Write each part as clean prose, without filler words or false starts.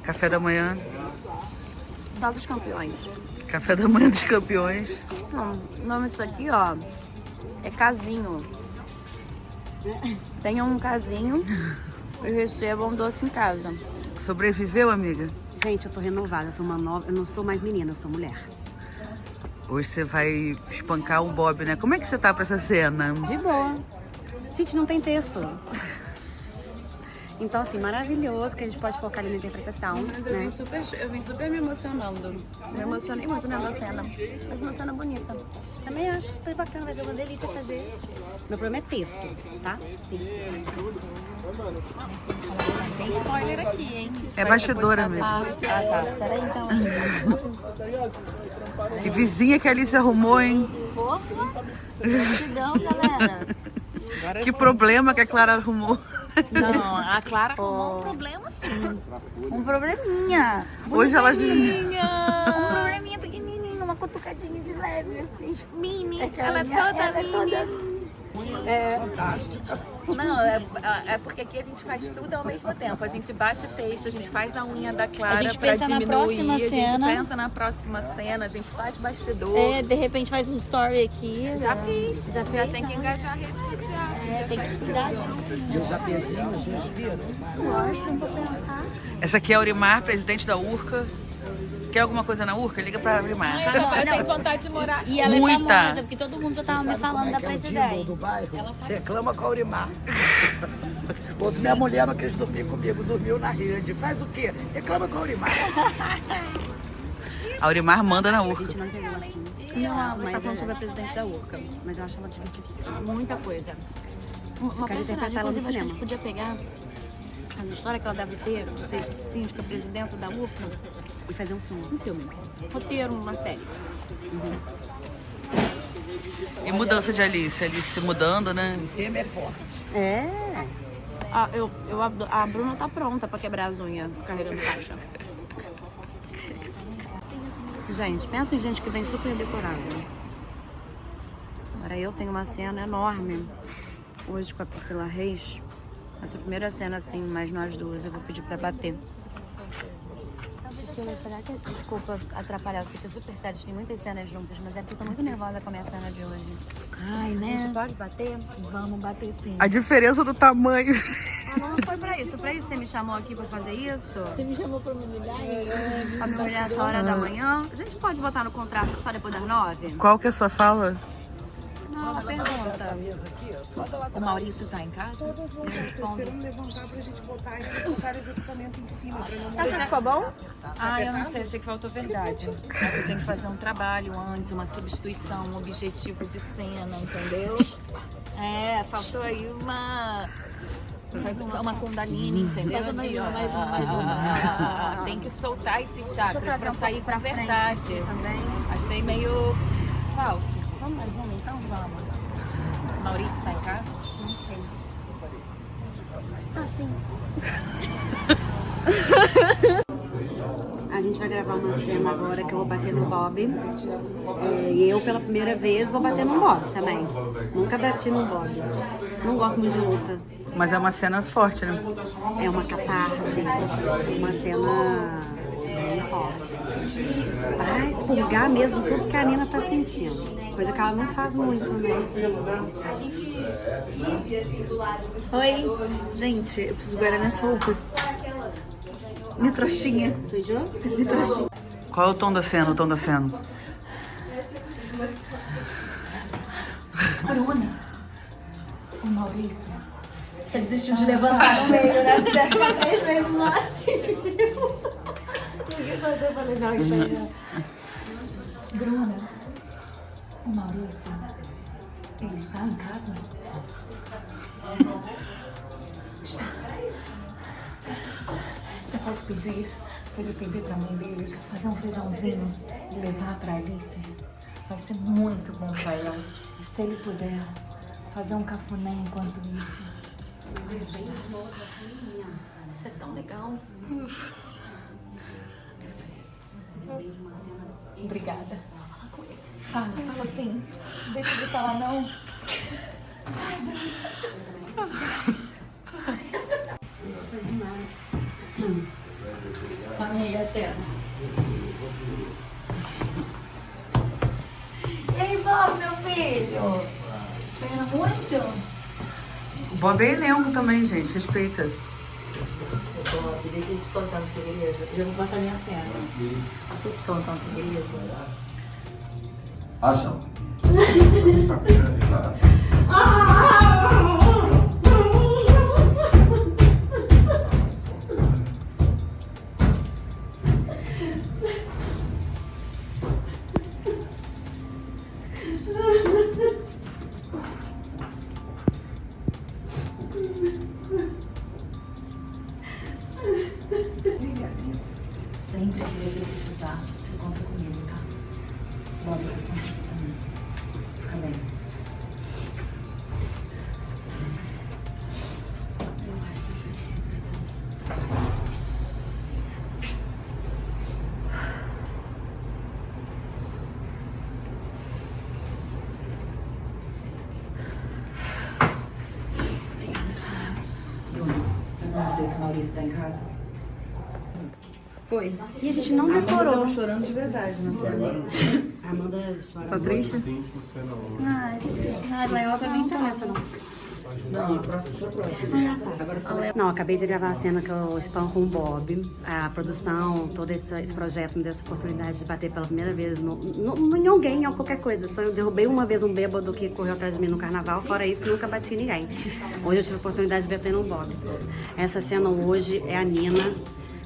Café da manhã. Só dos campeões. Café da manhã dos campeões. Não, o nome disso aqui, ó, é casinho. Tenha um casinho e receba um doce em casa. Sobreviveu, amiga? Gente, eu tô renovada, eu tô uma nova... Eu não sou mais menina, eu sou mulher. Hoje você vai espancar um Bob, né? Como é que você tá pra essa cena? De boa. Gente, não tem texto. Então, assim, maravilhoso que a gente pode focar ali na interpretação. Mas né? eu vim super me emocionando. Me emocionei muito nessa cena. Mas uma cena bonita. Também acho que foi bacana, vai ser uma delícia fazer. Meu problema é texto, tá? Texto. Tem spoiler aqui, hein? É bastidora mesmo. Ah, tá. Peraí, então. Que vizinha que a Alice arrumou, hein? Porra! Gratidão, galera. Que problema que a Clara arrumou. Não, a Clara arrumou um problema sim. Um probleminha. Hoje ela... Um probleminha pequenininho, uma cutucadinha de leve, assim. Mini. Ela é toda mini. Não, é porque aqui a gente faz tudo ao mesmo tempo. A gente bate texto, a gente faz a unha da Clara A gente pra pensa na diminuir. próxima a gente cena. pensa na próxima cena, a gente faz bastidor. De repente faz um story aqui. Já fiz. Já Já fez, tem que engajar a rede social. Tem que cuidar disso. E os apezinhos, vocês viram? Lógico, não vou pensar. Essa aqui é a Aurimar, presidente da URCA. Quer alguma coisa na URCA? Liga pra Aurimar. Eu tenho vontade de morar. E ela Muita. é famosa, porque todo mundo já tava me falando da É o Dimble presidente. do bairro. Reclama com a Aurimar. Outro, minha mulher não quis dormir comigo, dormiu na rede. Faz o quê? Reclama com a Aurimar. A Aurimar manda na A URCA. gente não entendeu assim. Não, ela mas tá falando sobre a presidente da URCA. Mas eu acho ela divertidíssima. Muita coisa. Uma Quero personagem, interpretar ela no inclusive, acho que a gente cinema. podia pegar as histórias que ela deve ter de ser síndica presidente da URCA, E fazer um filme. um filme. Roteiro, uma série. E mudança de Alice. Alice se mudando, né? O tema é forte. É. A Bruna tá pronta pra quebrar as unhas carregando caixa. Gente, pensa em gente que vem super decorada. Agora eu tenho uma cena enorme hoje com a Priscila Reis. Essa primeira cena, assim, mais nós duas, eu vou pedir pra bater. Priscila, será que... Desculpa atrapalhar, eu sei que é super sério, tem muitas cenas juntas, mas é porque eu tô muito nervosa com a minha cena de hoje. Ai, A gente né? pode bater? Vamos bater sim. A diferença do tamanho. Ah, não foi pra isso. Pra isso você me chamou aqui pra fazer isso? Você me chamou pra me humilhar? Pra me olhar essa hora da manhã? A gente pode botar no contrato só depois das 9? Qual que é a sua fala? Não, pergunta. O Maurício tá em casa? Estou esperando levantar pra gente botar e colocar os equipamentos em cima pra não Você acha que ficou bom? Ah, eu não sei, achei que faltou verdade. Mas eu tinha que fazer um trabalho antes, uma substituição, um objetivo de cena, entendeu? É, faltou aí uma Kundalini, entendeu? Faz mais uma, mais uma, mais uma. Tem que soltar esses chakras Deixa eu trazer pra um sair pouco pra com frente verdade. também. Achei meio falso. Vamos mais uma então? Vamos. Maurício tá em casa? Não sei. Ah, sim. A gente vai gravar uma cena agora que eu vou bater no Bob. E eu, pela primeira vez, vou bater no Bob também. Nunca bati no Bob. Não gosto muito de luta. Mas é uma cena forte, né? É uma catarse, uma cena bem forte. Pra expurgar mesmo tudo que a Nina tá sentindo. Coisa que ela não faz muito, né? Oi, gente, eu preciso guardar minhas roupas. Minha trouxinha. Sujou? Fiz minha trouxinha. Qual é o tom da cena? O tom da cena? Bruna, o Maurício, você desistiu de levantar no meio, né? Você ficou 3 vezes lá. Ninguém fazer, eu falei, não, isso aí não. Bruna, o Maurício, ele está em casa? Está. Você pode pedir pra ele pedir pra mãe deles fazer um feijãozinho e levar pra Alice? Vai ser muito bom pra ela. E se ele puder, fazer um cafuné enquanto isso. Isso é tão legal. Eu sei. Obrigada. Fala com ele. Fala assim. Deixa ele falar não. Amiga, cena. E aí, Bob, meu filho? Pegando muito? O Bob é elenco também, gente. Respeita. Bob, deixa eu te contar um segredo. Eu já vou passar minha cena. Deixa eu te contar um segredo. Acham? Sempre que você precisar, você conta comigo, tá? Bob, eu sempre aqui também. Fica bem. Bruno, você não sei se o Maurício tá em casa? Foi. E a gente não decorou. Tava chorando de verdade, na cena. A Amanda chora. Tá triste? Ai, mas ela também não tá nessa, não. Não, a próxima foi a próxima. Agora falei. Não, acabei de gravar a cena que eu spam com o Bob. A produção, todo esse projeto me deu essa oportunidade de bater pela primeira vez em alguém, em qualquer coisa. Só eu derrubei uma vez um bêbado que correu atrás de mim no carnaval. Fora isso, nunca bati em ninguém. Hoje eu tive a oportunidade de bater no Bob. Essa cena hoje é a Nina,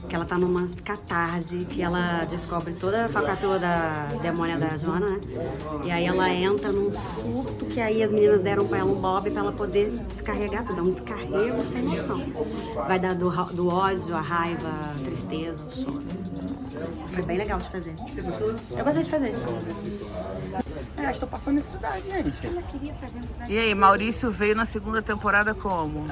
que ela tá numa catarse, que ela descobre toda a falcatrua da demônia da Joana, né? E aí ela entra num surto que aí as meninas deram pra ela um Bob pra ela poder descarregar tudo, um descarrego sem noção. Vai dar do ódio, a raiva, a tristeza, o choro. Foi bem legal de fazer. Você gostou? Eu gostei de fazer. Estou passando necessidade, gente. Ela queria fazer uma E aí, Maurício veio na segunda temporada como?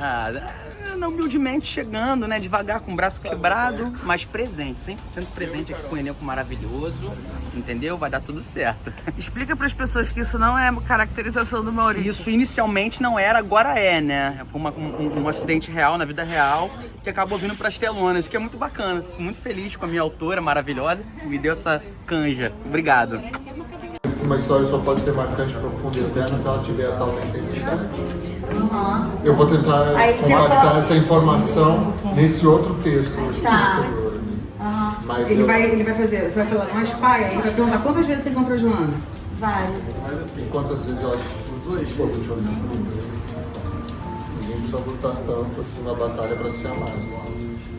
Humildemente chegando, né? Devagar, com o braço quebrado, mas presente, 100% presente aqui com um elenco maravilhoso, entendeu? Vai dar tudo certo. Explica para as pessoas que isso não é caracterização do Maurício. Isso inicialmente não era, agora é, né? Foi um acidente real, na vida real, que acabou vindo para as telonas, que é muito bacana. Fico muito feliz com a minha autora maravilhosa, que me deu essa canja. Obrigado. Uma história só pode ser marcante, profunda e eterna se ela tiver a tal da intensidade. Eu vou tentar compactar essa informação nesse outro texto hoje anterior. Mas Ele vai fazer, você vai falar uma espalha, ele vai perguntar quantas vezes você encontrou a Joana? Vários. E quantas vezes ela se dispôs de olhar para mim? Ninguém precisa lutar tanto assim na batalha para ser amado.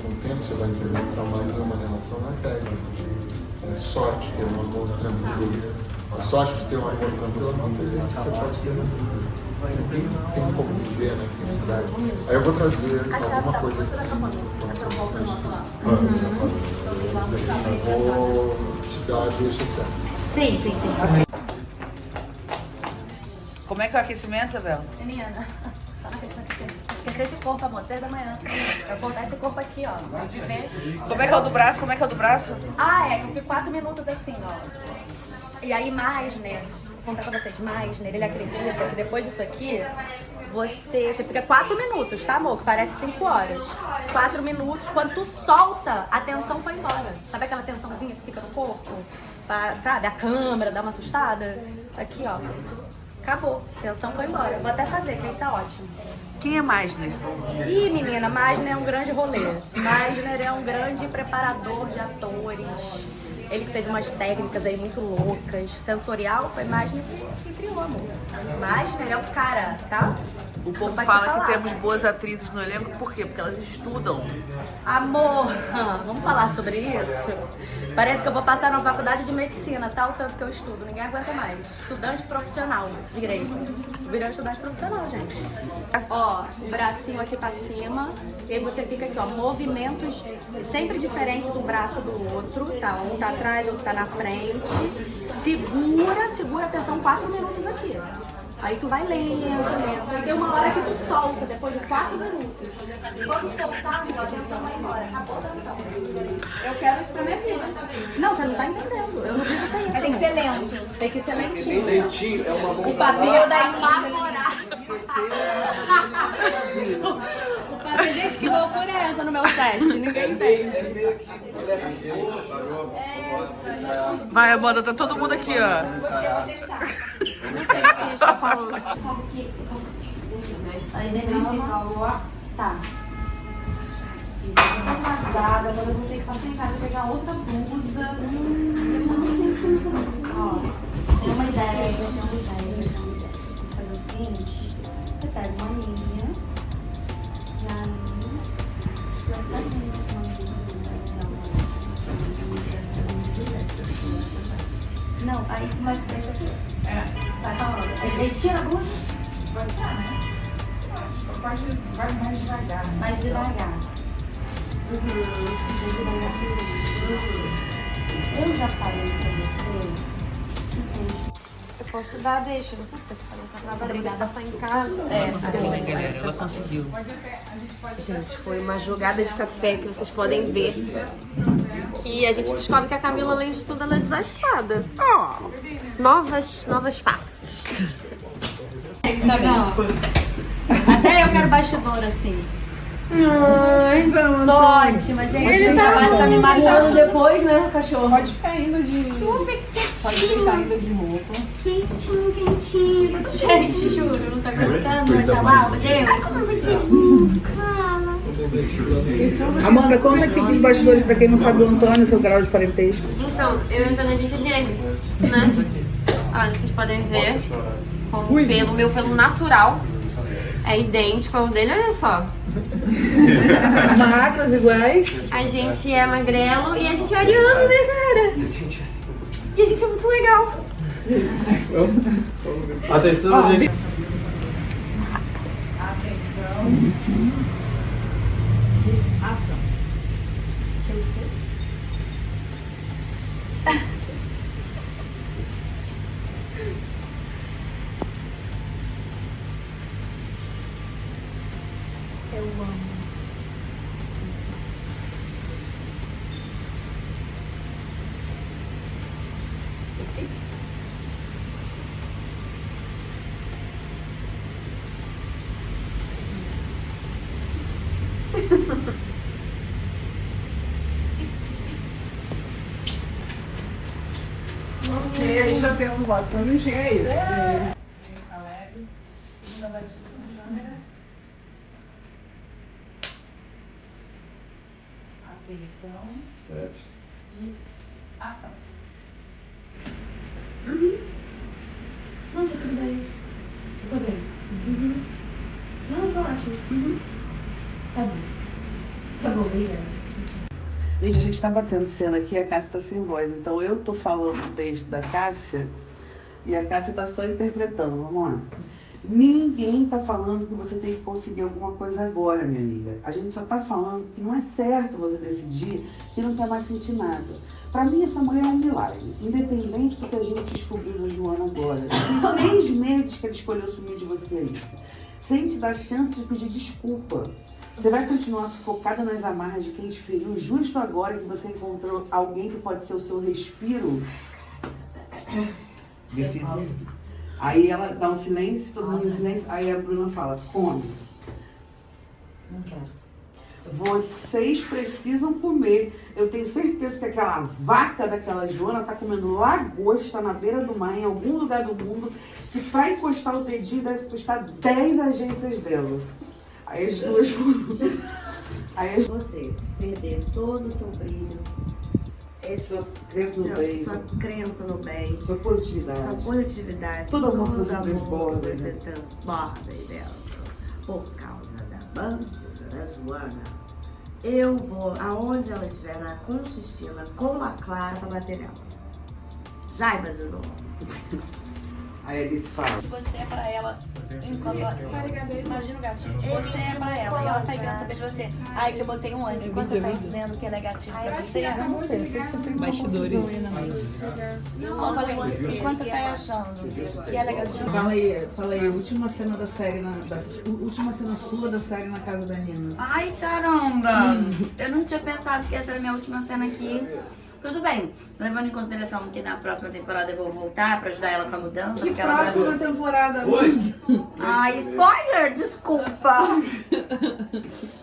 Com o tempo você vai entender que amar é uma relação não é técnica. É sorte ter um amor tranquilo. A sorte de ter um amor tranquilo é uma presente que você pode ter na vida. Tem como viver na intensidade. Aí eu vou trazer alguma coisa aqui. Eu vou te dar a deixa certa. Sim, sim, sim. Como é que é o aquecimento, Isabel? Menina, só na questão de aquecer esse corpo, amor, 6 da manhã. Eu vou botar esse corpo aqui, ó. De ver. Como é que é o do braço? Como é que é o do braço? Ah, é, que eu fico 4 minutos assim, ó. E aí mais, né? Vou contar pra vocês mais, né? Ele acredita que depois disso aqui, você fica 4 minutos, tá, amor? Que parece 5 horas. 4 minutos, quando tu solta, a tensão foi embora. Sabe aquela tensãozinha que fica no corpo? Sabe? A câmera dá uma assustada. Aqui, ó. Acabou. A tensão foi embora. Vou até fazer, que isso é ótimo. Quem é mais nisso? Ih, menina, Meisner é um grande rolê. Meisner é um grande preparador de atores. Ele que fez umas técnicas aí muito loucas. Sensorial foi Meisner que criou, amor. Meisner é o cara, tá? O povo Vai te fala falar. que temos boas atrizes no elenco, por quê? Porque elas estudam. Amor, vamos falar sobre isso? Parece que eu vou passar na faculdade de medicina, tá? O tanto que eu estudo. Ninguém aguenta mais. Estudante profissional, virei. Virei estudante profissional, gente. Ó, o bracinho aqui pra cima. E aí você fica aqui, ó, movimentos sempre diferentes um braço do outro, tá? Um tá atrás, outro tá na frente. Segura a tensão 4 minutos aqui. Aí tu vai lento. Aí tem uma hora que tu solta, depois de 4 minutos. Quando soltar, a tensão vai embora. Acabou a tensão. Eu quero isso pra minha vida. Não, você não tá entendendo. Eu não vi você isso. Tem que ser lento. Tem que ser lentinho. Lentinho é uma O papel da apavorar. O papel, gente, que loucura é essa? no meu set, ninguém entende. Vai, Amanda, tá todo mundo aqui, ó. Não sei o que a gente tá falando. Aí beleza. Tá. Tô atrasada, agora eu vou ter que passar em casa e pegar outra blusa. Eu não sei muito bem. Ó, tem uma ideia, Vamos fazer o seguinte. Você pega uma linha. E aí... Você vai fazer Não, aí começa a deixa aqui. Vai falando. Aí tira a blusa. Vai tirar, né? Vai mais devagar. Mais devagar. Mais devagar. Eu já falei pra você que eu posso dar, deixa. Puta que pariu, tá trabalhando, passar em casa. Galera, ela conseguiu. Gente, foi uma jogada de café que vocês podem ver. Que a gente descobre que a Camila, além de tudo, ela é desastrada. Novas faces. Tá bom. Até eu quero bastidor assim. Ai, vamos. Tô ótima, gente. Ele tá me matando depois, né, cachorro? Pode ficar indo de... Super Pode ficar indo de roupa. quentinho, quentinho. Gente, juro, não tá gostando, mas tá mal, Deus. Como você fala. Amanda, conta aqui pros bastidores, pra quem não sabe o Antônio, seu grau de parentesco. Então, eu e o Antônio, a gente é gêmeo, né? Olha, vocês podem ver como o meu pelo natural é idêntico ao dele, olha só. Magros iguais. A gente é magrelo e a gente é ariano, né, cara? E a gente é muito legal. Atenção, gente. Ação. Eu amo. E ainda tem um voto, não chega isso. Atenção. Certo. E ação. Não, tá tudo bem. Eu tô bem. Não, tô ótimo. Tá bom. Tá bom, obrigada. Gente, a gente tá batendo cena aqui e a Cássia tá sem voz. Então eu tô falando o texto da Cássia e a Cássia tá só interpretando. Vamos lá. Ninguém tá falando que você tem que conseguir alguma coisa agora, minha amiga. A gente só tá falando que não é certo você decidir que não quer mais sentir nada. Pra mim, essa mulher é um milagre. Independente do que a gente descobriu da Joana agora. Tem 3 meses que ela escolheu sumir de vocês. Sem te dar chance de pedir desculpa. Você vai continuar sufocada nas amarras de quem te feriu justo agora que você encontrou alguém que pode ser o seu respiro? Aí ela dá um silêncio, todo mundo em silêncio. Aí a Bruna fala, come. Não quero. Vocês precisam comer. Eu tenho certeza que aquela vaca daquela Joana tá comendo lagosta na beira do mar, em algum lugar do mundo, que pra encostar o dedinho deve custar 10 agências dela. Aí as duas foram. Aí Você perder todo o seu brilho, sua crença no bem, sua crença no bem, sua positividade. sua positividade, Todo amor que todo você amor transborda, que você né? transborda aí dentro, por causa da bandida, da Joana. Eu vou aonde ela estiver, na Conchichila, com a Clara pra bater nela. Já imaginou? Aí a Alice fala. Você é pra ela, enquanto ela... Imagina o gatinho. Você é pra ela e ela tá querendo saber de você. Ai, que eu botei um antes. Enquanto você tá dizendo que ela é gatinho pra você... Bastidores. Não, eu falei, enquanto você tá achando que ela é gatinho... Fala aí, última cena da série, última cena sua da série na casa da Nina. Ai, caramba! Eu não tinha pensado que essa era a minha última cena aqui. Tudo bem, levando em consideração que na próxima temporada eu vou voltar pra ajudar ela com a mudança. Que porque ela próxima temporada? Ai, spoiler, desculpa.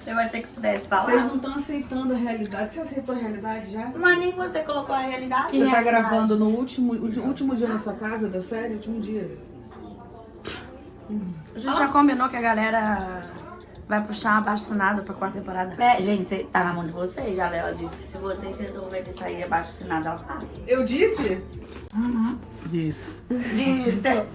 Eu achei que pudesse falar. Vocês não estão aceitando a realidade. Você aceitou a realidade já? Mas nem você colocou a realidade. Você tá gravando no último dia na sua casa da série? Último dia. A gente já combinou que a galera vai puxar abaixo-assinado pra quarta temporada. É, gente, tá na mão de vocês. A Lela disse que se vocês resolverem sair abaixo-assinado, ela faz. Eu disse? Isso. Disse.